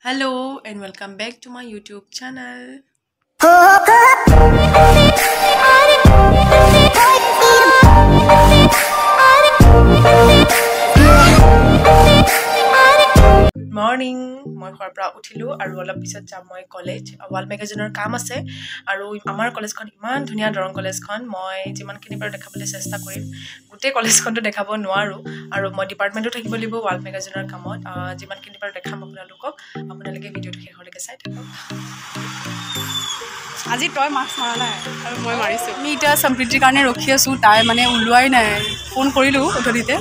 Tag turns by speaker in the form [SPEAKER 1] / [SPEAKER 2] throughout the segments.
[SPEAKER 1] Hello and welcome back to my YouTube channel. Good morning. মই ঘৰৰ পৰা উঠিলো আৰু অলপ পিছত যাম মই কলেজ ওয়াল মেগাজিনৰ কাম আছে আৰু আমাৰ কলেজখন ইমান ধুনীয়া দৰং কলেজখন মই যিমানখিনি পাৰো দেখাবলৈ চেষ্টা কৰিম গোটেই কলেজখনটো দেখাব নোৱাৰো আৰু মই ডিপাৰ্টমেন্টটো থাকিব লাগিব ওয়াল মেগাজিনৰ কামত যিমানখিনি পাৰো দেখাম আপোনালোকে ভিডিঅ'টো শেষলৈকে চাই থাকক
[SPEAKER 2] আজি তই মাস্ক মাৰা নাই আৰু মই মাৰিছো আমি এতিয়া সম্প্ৰীতিৰ কাৰণে ৰখি আছো তাই মানে ওলোৱাই নাই ফোন কৰিলো উঠনিতে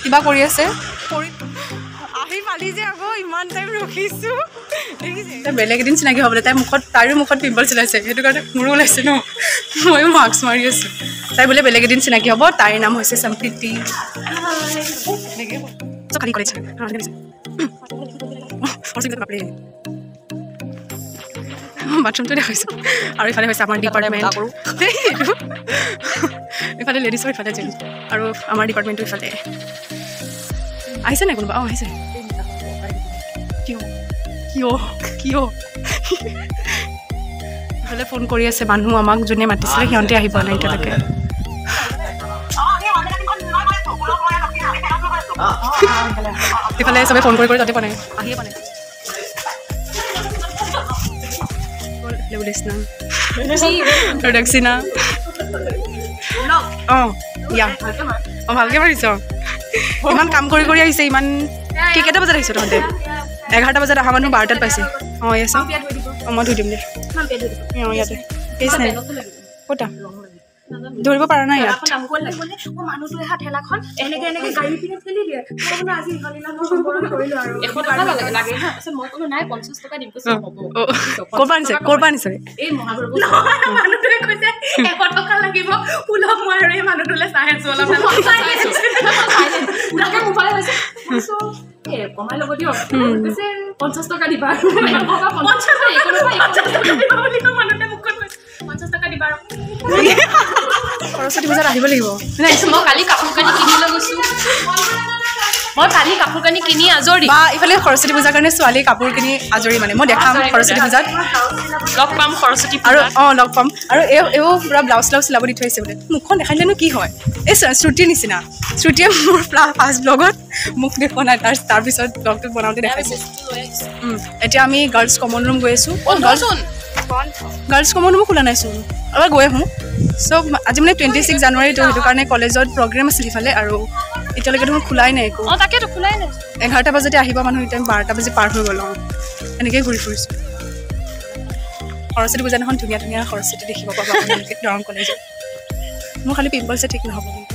[SPEAKER 2] কিবা কৰি আছে আহি পালি যে আকৌ ইমান টাইম ৰখিছো দেখিছে বেলেগ এদিন চিনাকি হ'বলৈ তাইৰ মুখত পিম্পল চিলাইছে সেইটো কাৰণে মোৰো ওলাইছে ন ময়ো মাস্ক মাৰি আছো তাই বোলে বেলেগ এদিন চিনাকি হ'ব তাইৰ নাম হৈছে সম্প্ৰীতি খালি কলেজ বাথৰুমটো দেখাইছোঁ আৰু ইফালে হৈছে আমাৰ ডিপাৰ্টমেণ্ট ইফালে লেডিছৰ ইফালে জেণ্টছ আৰু আমাৰ ডিপাৰ্টমেণ্টটো ইফালে আহিছে নাই কোনোবা আহিছে কিয় ইফালে ফোন কৰি আছে মানুহ আমাক যোনে মাতিছিলে সিহঁতে আহি পোৱা নাই এতিয়ালৈকে ইফালে চবে ফোন কৰি তাতে পোৱা নাই আহিয়ে পোৱা নাই Redaksina. ভালকে মাৰিছ ইমান কাম কৰি আহিছে ইমান কেইটা বজাত আহিছ তহঁতে 11টা বজাত অহা মানুহ 12টাত পাইছে yes মই ধুই দিম দে ইয়াতে কেছ নাই ক'তা ধৰিব পৰা নাই ইয়াত
[SPEAKER 3] মানুহটোৱে হাত ঠেলাখন এনেকে গাড়ী পিনে ঠেলি দিয়ে মই আজি ইহলিলা মই সম্পূৰ্ণ কৰিলো আৰু 100 টকা লাগে হা আছে মই কোনো নাই 50 টকা দিম কৈছে হ'ব
[SPEAKER 2] কৰবা নিছে
[SPEAKER 3] এই মহাগুৰু মানুহটোৱে কৈছে 100 টকা লাগিব উলক মই আৰু এই মানুহটোলে চাহে চলাম লাগে মোবাইল হৈছে সো এ কমাই লব দিও কৈছে 50 টকা দিবা 50 টকা একো মানুহতে মুখত কৈছে 50 টকা দিবা
[SPEAKER 2] সৰস্বতী পূজাত আহিব লাগিব
[SPEAKER 3] মই কালি কাপোৰ কানি কিনি আজৰি
[SPEAKER 2] বা ইফালে সৰস্বতী পূজাৰ কাৰণে ছোৱালী কাপোৰ কিনি আজৰি মানে মই দেখাম সৰস্বতী পূজাত
[SPEAKER 3] লগ পাম সৰস্বতী
[SPEAKER 2] আৰু লগ পাম আৰু এও পুৰা ব্লাউজ চিলাব দি থৈছে বোলে মুখখন দেখাইলেনো কি হয় এই শ্ৰুতিৰ নিচিনা শ্ৰুতিয়ে মোৰ ফাৰ্ষ্ট ব্লগত মুখ দেখুৱা নাই তাৰপিছত ব্লগটোত বনাওঁতে দেখাইছে এতিয়া আমি গাৰ্লছ কমন ৰুম গৈ আছো গাৰ্লছ কমন ৰুমো খোলা নাইচোন এবাৰ গৈ আহোঁ চব আজি মানে 26 জানুৱাৰী তো সেইটো কাৰণে কলেজত প্ৰগ্ৰেম আছিল ইফালে আৰু এতিয়ালৈকে দেখোন খোলাই নাই একো
[SPEAKER 3] তাকেতো খোলাই নাই
[SPEAKER 2] 11টা বজাতে আহিব মানুহ টাইম 12টা বজাত পাৰ হৈ গ'ল এনেকৈ ঘূৰি ফুৰিছোঁ সৰস্বতী পূজাদিনাখন ধুনীয়া সৰস্বতী দেখিব পাব আপোনালোকে দৰং কলেজত মোৰ খালি পিম্পলছে ঠিক নহ'ব কিন্তু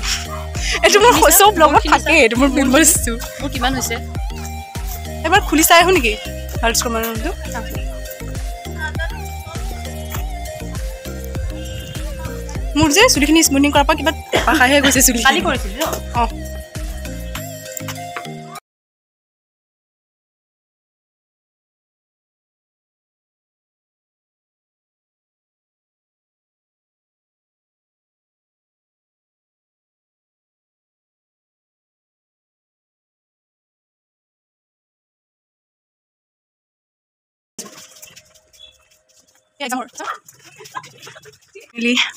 [SPEAKER 2] এইটো মোৰ চব লগত থাকে এইটো মোৰ পিম্পলছটো
[SPEAKER 3] মোৰ কিমান হৈছে
[SPEAKER 2] এবাৰ খুলি চাই আহোঁ নেকি গাৰ্লছ কমন ৰুমটো মোৰ যে চুলিখিনি স্মুথিং কৰাৰ পৰা কিবা টেপা খাইহে গৈছে চুলি
[SPEAKER 3] কালি কৰিছিল ন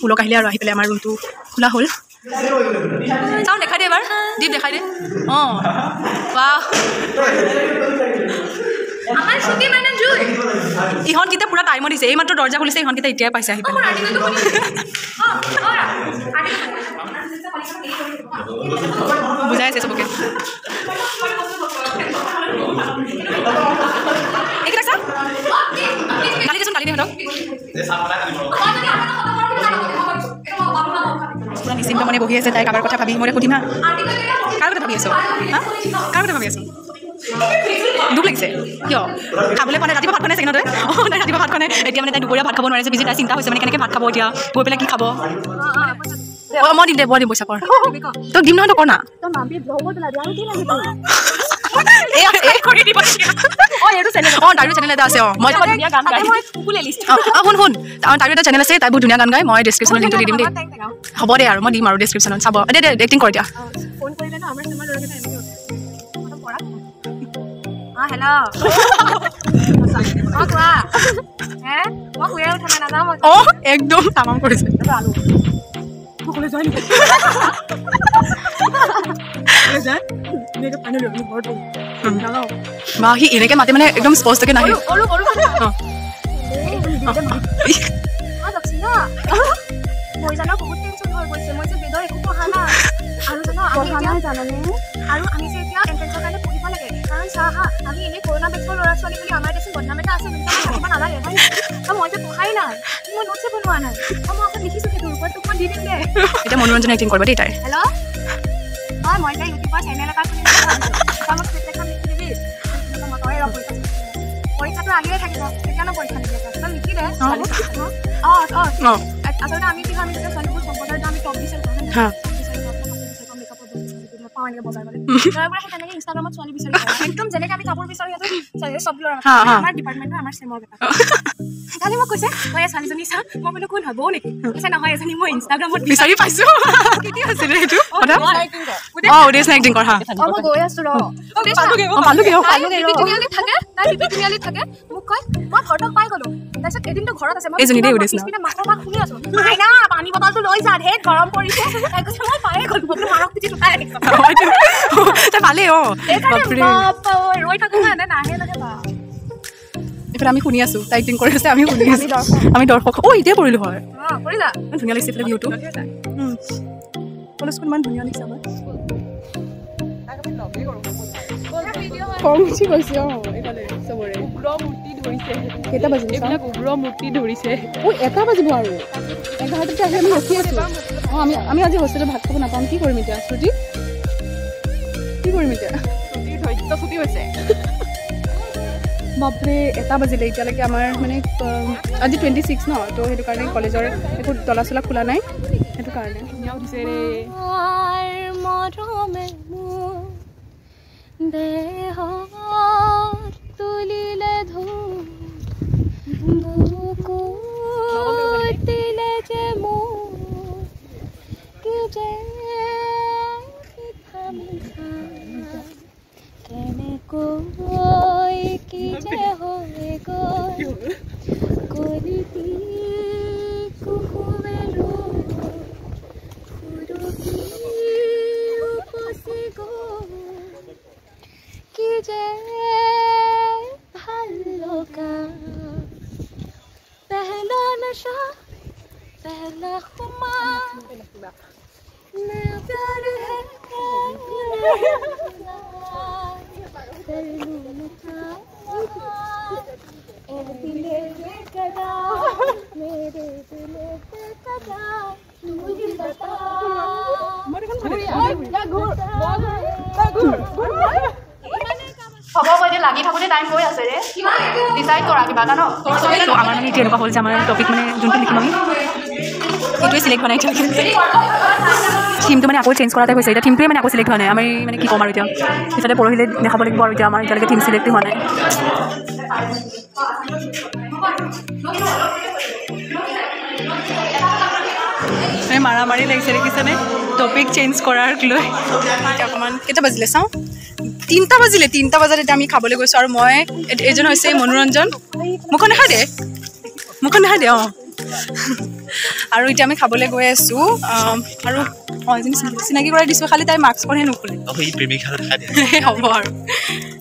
[SPEAKER 2] ওলক আহিলে আৰু আহি পেলাই আমাৰ ৰুমটো খোলা হ'ল চাওঁ দেখাই দে এবাৰ দীপ দেখাই দে বাহ ইহঁতকেইটা পুৰা টাইমত দিছে এই মাত্ৰ দৰ্জা খুলিছে ইহঁতকেইটা এতিয়াই পাইছে আহি পেলাই বুজাই আছে চবকে এইকেইটা চা কালি দেচোন কালি দেহঁতক পুৰা নিশ্চিন্ত মানে বহি আছে তাই কাৰোবাৰ কথা ভাবি মই সুধিম হা কাৰ কথা ভাবি আছো কাৰ কথা ভাবি আছো দুখ লাগিছে কিয় খাবলৈ পোৱা নাই ৰাতিপুৱা ভাত খোৱা নাই চাগে তই তাই ৰাতিপুৱা ভাত খোৱা নাই এতিয়া মানে তাই দুপৰীয়া ভাত খাব নোৱাৰিছে বিজি তাই চিন্তা হৈছে মানে কেনেকৈ ভাত খাব এতিয়া গৈ পেলাই কি খাব মই দিম দে মই দিম পইচা কৰ তোক দিম নহয় তই কৰ না তাইৰো চেনেল এটা আছে শুন তাইৰো এটা চেনেল আছে তাই বহুত ধুনীয়া গান গায় মই ডেছক্ৰিপশ্যনত লিংকটো দি দিম দেই হ'ব দে আৰু মই দিম আৰু ডেছক্ৰিপশ্যনত চাব দে এক্টিং কৰ এতিয়া হেল্ল' কোৱা মই শুয়ে উঠা নাই নাযাওঁ মই একদম তামাম কৰিছে বা সি এনেকে মাতে মানে একদম স্পষ্টকে নাহে আৰু আমি যে এতিয়া এণ্ট্ৰেঞ্চৰ কাৰণে পঢ়িব লাগে কাৰণ চা হা আমি এনেই কৰোণা বেচৰ ল'ৰা ছোৱালী বুলি আমাৰ দেচোন বদনাম এটা আছে পঢ়িব নালাগে মই যে পঢ়াই নাই মই নোটছে বনোৱা নাই মই আকৌ লিখিছোঁ সেইটোৰ ওপৰত তোক মই দি দিম দে এতিয়া মনোৰঞ্জন এক্টিং কৰিব দেই তাই হেল্ল' হয় মই এতিয়া ইউটিউবৰ চেনেল এটা খুলিম মোক এখন লিখি দিবি পৰীক্ষাটো আহিয়ে থাকিব কেতিয়ানো পৰীক্ষা নিদিয়ে লিখি দে আচলতে আমি কি হয় আমি যেতিয়া ছোৱালীবোৰ সম্প্ৰদায়ত আমি টপ বিচাৰি ইনষ্টাগ্ৰামত ছোৱালী বিচাৰি একদম যেনেকে আমি কাপোৰ বিচাৰি আছো চব ল'ৰা আমাৰ ডিপাৰ্টমেণ্টৰ আমাৰ চেমৰ কালি মোক কৈছে মই ছোৱালীজনী চাম মই বোলো কোন হ'ব নেকি কৈছে নহয় এজনী মই ইনষ্টাগ্ৰামত বিচাৰি পাইছো কেতিয়া আছিলে সেইটো উদেশ এক্টিং কৰ মই গৈ আছো থাকে মোক কয় মই ঘৰতক পাই গলো তাৰপিছত এদিনটো ঘৰত আছে মই মাকৰ মাক শুনি আছো নাই না পানী বটলটো লৈ যা ঢেৰ গৰম পৰিছে তাই কৈছে মই পায়ে গলো মই মাৰক পিঠি উঠাই ভালেই ৰৈ থাকো নাহে নাহে বা এইফালে আমি শুনি আছো তাই এক্টিং কৰি আছে আমি শুনি আছো আমি দৰ্শক এতিয়া পৰিলো হয় ধুনীয়া লাগিছে এইফালে ভিউটো কলেজখন ইমান ধুনীয়া লাগিছে আমাৰ খং উঠি গৈছে এইফালে চবৰে উগ্ৰ মূৰ্তি ধৰিছে কেইটা বাজিব এইবিলাক উগ্ৰ মূৰ্তি ধৰিছে এটা বাজিব আৰু 11টাতে আহি আমি ৰখি আছো আমি আজি হোষ্টেলত ভাত খাব নাপাম কি কৰিম এতিয়া শ্ৰুতি কি কৰিম এতিয়া ধৈৰ্য ছুটি হৈছে বাপৰে এটা বাজিলে এতিয়ালৈকে আমাৰ মানে আজি 26 ন তো সেইটো কাৰণে কলেজৰ একো তলা চলা খোলা নাই সেইটো কাৰণে ধুনীয়া উঠিছে ৰে তুলিলে ধুলে যে কেনেকৈ কি যে হৈ গ'ল কলিতি কুহুমেলো ফুৰুকি উপচি গ'ল কি যে ভাল লগা পেহলা নশা পেহলা খুমা मैं प्यार है दिले कदा मेरे दिले कदा मुझे बता হ'ব মই এতিয়া লাগি থাকোঁতে টাইম গৈ আছে ৰে ডিচাইড কৰা কিবা এটা ন আমাৰ মানে এতিয়া এনেকুৱা হ'ল যে আমাৰ টপিক মানে যোনটো লিখিম আমি সেইটোৱে চিলেক্ট হোৱা নাই থিমটো মানে আকৌ চেঞ্জ কৰাতে হৈছে এতিয়া থিমটোৱে মানে আকৌ চিলেক্ট হোৱা নাই আমি মানে কি ক'ম আৰু এতিয়া পিছতে পৰহিলে দেখাব লাগিব আৰু এতিয়া আমাৰ এতিয়ালৈকে থিম চিলেক্ট হোৱা নাই মাৰামাৰি লাগিছে দেখিছেনে টপিক চেঞ্জ কৰাক লৈ অকণমান কেইটা বাজিলে চাওঁ 3টা বাজিলে 3টা বজাত এতিয়া আমি খাবলৈ গৈছোঁ আৰু মই এজন হৈছে মনোৰঞ্জন মুখখন দেখাই দে অঁ আৰু এতিয়া আমি খাবলৈ গৈ আছোঁ আৰু এজনী চিনাকি কৰাই দিছোঁ খালি তাই মাস্কখনহে নুখুলে হ'ব আৰু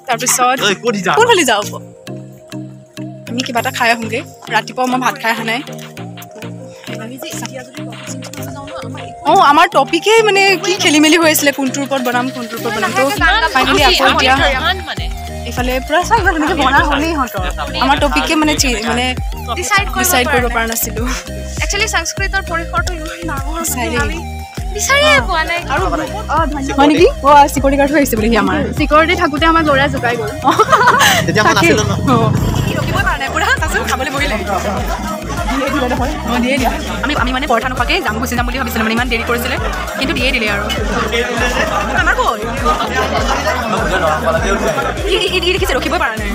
[SPEAKER 2] তাৰপিছত কোনফালে যাওঁ আমি কিবা এটা খাই আহোঁগৈ ৰাতিপুৱা মই ভাত খাই অহা নাই আমাৰ টপিকে মানে কি খেলি মেলি হৈ আছিলে কোনটোৰ ওপৰত বনাম তো ফাইনেলি আকৌ এতিয়া এইফালে পুৰা চাই তেনেকৈ বনা হ'লেই সিহঁতৰ আমাৰ টপিকে মানে ডিচাইড কৰিব পৰা নাছিলোঁ একচুৱেলি সংস্কৃতৰ পৰিসৰটো ইমান ডাঙৰ বিচাৰিয়ে পোৱা নাই আৰু হয় নেকি চিকিউৰিটি গাৰ্ড হৈ আহিছে বুলি আমাৰ চিকিউৰিটি থাকোঁতে আমাৰ ল'ৰা জোকাই গ'ল ৰখিবই পৰা নাই পুৰা তাৰপিছত খাবলৈ বহিলে দিয়ে দিলে আমি মানে পৰঠা নোখোৱাকৈ গুচি যাম বুলি ভাবিছিলোঁ মানে ইমান দেৰি কৰিছিলে কিন্তু দিয়ে দিলে আৰু আমাৰ ক'ত দেখিছে ৰখিবই পৰা নাই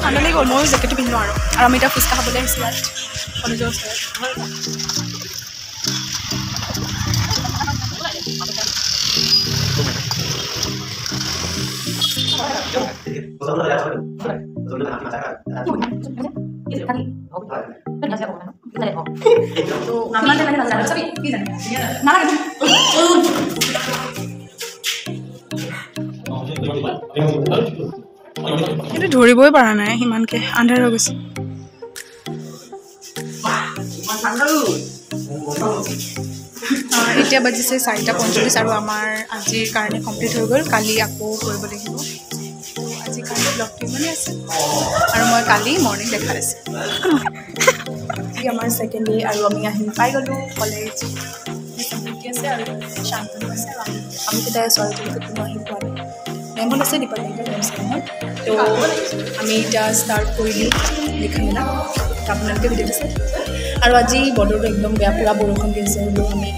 [SPEAKER 2] ঠাণ্ডা লাগি গ'ল ময়ো জেকেটটো পিন্ধিলোঁ আৰু আমি এতিয়া ফুচকা খাবলৈ আহিছোঁ ইয়াত কলেজৰ ওচৰত কিন্তু ধৰিবই পৰা নাই সিমানকে আন্ধাৰ হৈ গৈছে এতিয়া বাজিছে 4:45 আৰু আমাৰ আজিৰ কাৰণে কমপ্লিট হৈ গ'ল কালি আকৌ কৰিব লাগিব আজিৰ কাৰণে ব্লগটো ইমানেই আছে আৰু মই কালি মৰ্ণিং দেখা আছে আজি আমাৰ ছেকেণ্ড ডে আৰু আমি আহি পাই গ'লোঁ কলেজ আছে আৰু শান্তনু আছে আৰু আমি কেইটাই ছোৱালীজনীক কোনো আহি পোৱা নাই মেমত আছে ডিপাৰ্টমেণ্টেল মেমত তো আমি এতিয়া ষ্টাৰ্ট কৰিলোঁ লিখা মেলা আপোনালোকে ভিডিঅ' দিছে আৰু আজি বতৰটো একদম বেয়া পুৰা বৰষুণ দি আছে হ'লেও আমি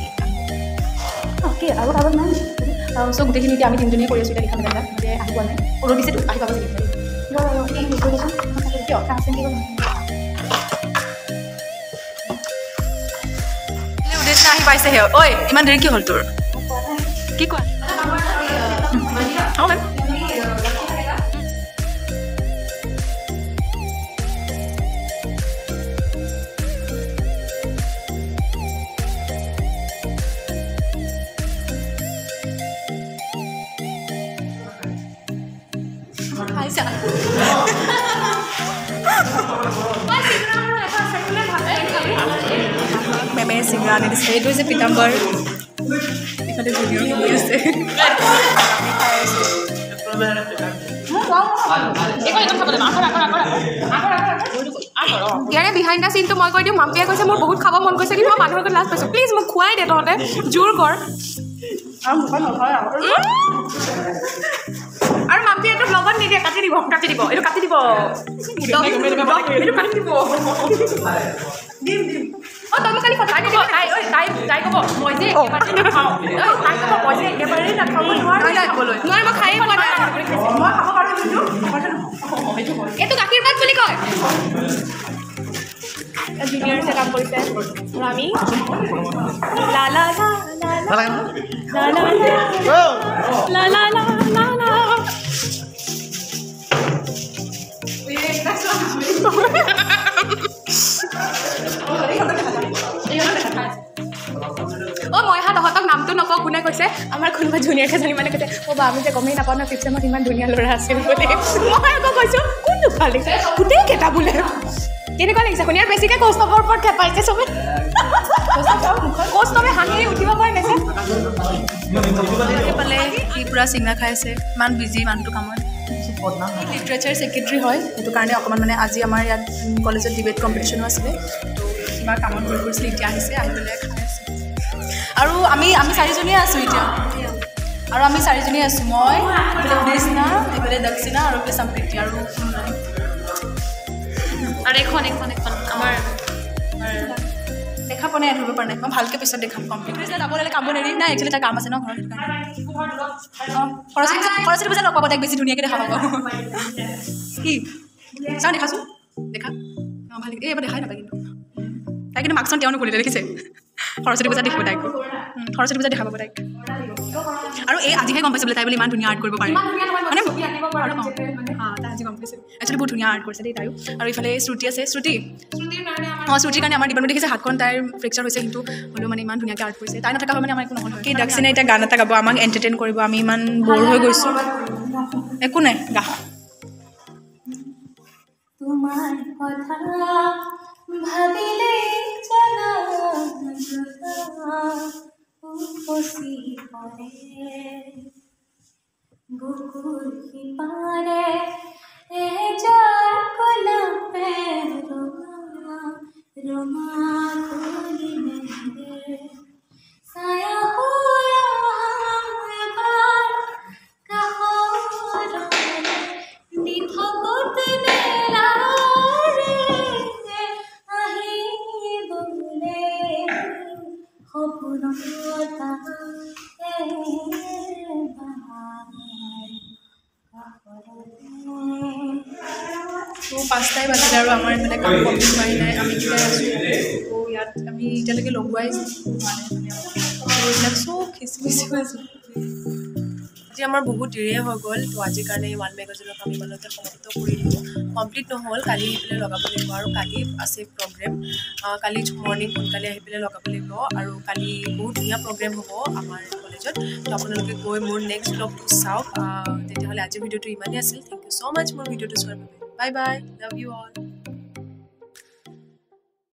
[SPEAKER 2] অ'কে আৰু কাৰোবাৰ নাই চ' গোটেইখিনি এতিয়া আমি তিনিজনীয়ে কৰি আছোঁ এতিয়া লিখা মেলা মানে আহি পোৱা নাই ৰ'দ দিছেতো আহি পাব চাগে কিয় উদ্দেশ্য আহি পাইছেহে ঐ ইমান দেৰি কি হ'ল তোৰ কি কোৱা মেমে চিঙৰা আনি দিছে এইটো হৈছে পিতাম্বৰ ইফালে জুনিয়ৰ শুনি আছে
[SPEAKER 3] ইয়াৰে বিহাইণ্ড দ্য চিনটো মই কৈ দিওঁ মাম্পিয়ে কৈছে মোৰ বহুত খাব মন গৈছে কিন্তু মই মানুহৰ আগত লাজ পাইছোঁ প্লিজ মোক খুৱাই দে তহঁতে জোৰ কৰ আৰু মাম্পিয়ে এইটো ব্লগত নিদিয়ে কাটি দিব এইটো কাটি দিব অঁ তই মোক কালি কথা দিব তাই ক'ব মই যে একেবাৰে নাখাব নোৱাৰোঁ মই খায়েই পোৱা নাই মই খাব পাৰোঁ এইটো গাখীৰ ভাত বুলি কয় জুনিয়ৰছে কাম কৰিছে আৰু আমি লা লা লা লা অঁ মই তহঁতক নামটো নকওঁ কোনে কৈছে আমাৰ কোনোবা জুনিয়ৰ কেইজনী মানে কৈছে অঁ বা আমি যে গমেই নাপাওঁ ন ফিফ্থ চেমত ইমান ধুনীয়া ল'ৰা আছিল বুলি মই আকৌ কৈছোঁ কোনটো ভাল লাগিছে গোটেই কেইটা বোলে কেনেকুৱা লাগিছে শুনি আৰু বেছিকৈ কৌস্তৱৰ ওপৰত খেপাইছে চবে কৌস্তৱে হাঁহি উঠিব পৰা নাছে
[SPEAKER 2] এইফালে সি পূৰা চিঙৰা খাই আছে ইমান বিজি মানুহটো কামত লিটাৰেচাৰ ছেক্ৰেটাৰী হয় সেইটো কাৰণে অকণমান মানে আজি আমাৰ ইয়াত কলেজত ডিবেট কম্পিটিশ্যনো আছিলে তো কিবা কামত ঘূৰি ফুৰিছিলে এতিয়া আহিছে আহি পেলাই খাই আছে আৰু আমি চাৰিজনীয়ে আছোঁ এতিয়া আৰু আমি চাৰিজনীয়ে আছোঁ মই এইফালে উদেশনা এইফালে দক্ষিণা আৰু এইফালে সম্প্ৰীতি আৰু এখন আমাৰ দেখা পোৱা নাই ধৰিব পৰা নাই মই ভালকৈ পিছত দেখাম কমপ্লিট হৈছে যাব লাগিলে কামবোৰ এৰি নাই একচুৱেলি তাৰ কাম আছে ন ঘৰত অঁ সৰস্বতী পূজা লগ পাব তাইক বেছি ধুনীয়াকৈ দেখা পাব কি চাওঁ দেখাচোন দেখা অঁ ভাল এই এবাৰ দেখাই নাপায় কিন্তু তাই কিন্তু মাকচোন তেওঁ নকৰিলে দেখিছে সৰস্বতী পূজা দেখিব তাইক সৰস্বতী পূজা দেখা পাব তাইক আৰু এই আজিহে গম পাইছে বোলে তাই বোলে ইমান ধুনীয়া আৰ্ট কৰিব পাৰে মানে তাই আজি গম পাইছে একচুৱেলি বহুত ধুনীয়া আৰ্ট কৰিছে দেই তাইও আৰু ইফালে শ্ৰুতি আছে শ্ৰুতিৰ কাৰণে আমাৰ ডিপাৰ্টমেণ্ট দেখিছে হাতখন তাইৰ ফ্ৰেকচাৰ হৈছে কিন্তু হ'লেও মানে ইমান ধুনীয়াকৈ আৰ্ট কৰিছে তাই নাথাকা হয় মানে আমাৰ একো নহ'ল কি দক্ষিণে এতিয়া গান এটা গাব আমাক এণ্টাৰটেইন কৰিব আমি ইমান ব'ৰ হৈ গৈছোঁ একো নাই গা
[SPEAKER 4] তোমাৰ কথা ভাবিলে জানা উপচি পৰে বুকুৰ সিপাৰে এজাৰ কলাপে ৰঙা কুলি মেঘে ছায়া হৈ এবাৰ কাষৰ নিথকত বেলাৰে আহিবলে সপোনতা
[SPEAKER 2] পাঁচটাই বাজিলে আৰু আমাৰ মানে কাম কমপ্লিট হোৱাই নাই আমি কেইটাই আছোঁ তো ইয়াত আমি এতিয়ালৈকে লগোৱাই এইবিলাক চব খিচিমিচি হৈ আছোঁ
[SPEAKER 1] এতিয়া আমাৰ বহুত দেৰিয়ে হৈ গ'ল তো আজিৰ কাৰণে এই ৱাল মেগাজিনৰ কাম ইমানতে সমাপ্ত কৰিলোঁ কমপ্লিট নহ'ল কালি আহি পেলাই লগাব লাগিব আৰু কালি আছে প্ৰগ্ৰেম কালি মৰ্ণিং সোনকালে আহি পেলাই লগাব লাগিব আৰু কালি বহুত ধুনীয়া প্ৰগ্ৰেম হ'ব আমাৰ কলেজত তো আপোনালোকে গৈ মোৰ নেক্সট ব্লগটো চাওক তেতিয়াহ'লে আজিৰ ভিডিঅ'টো ইমানেই আছিল থেংক ইউ ছ' মাছ মোৰ ভিডিঅ'টো চোৱাৰ বাবে bye bye love you all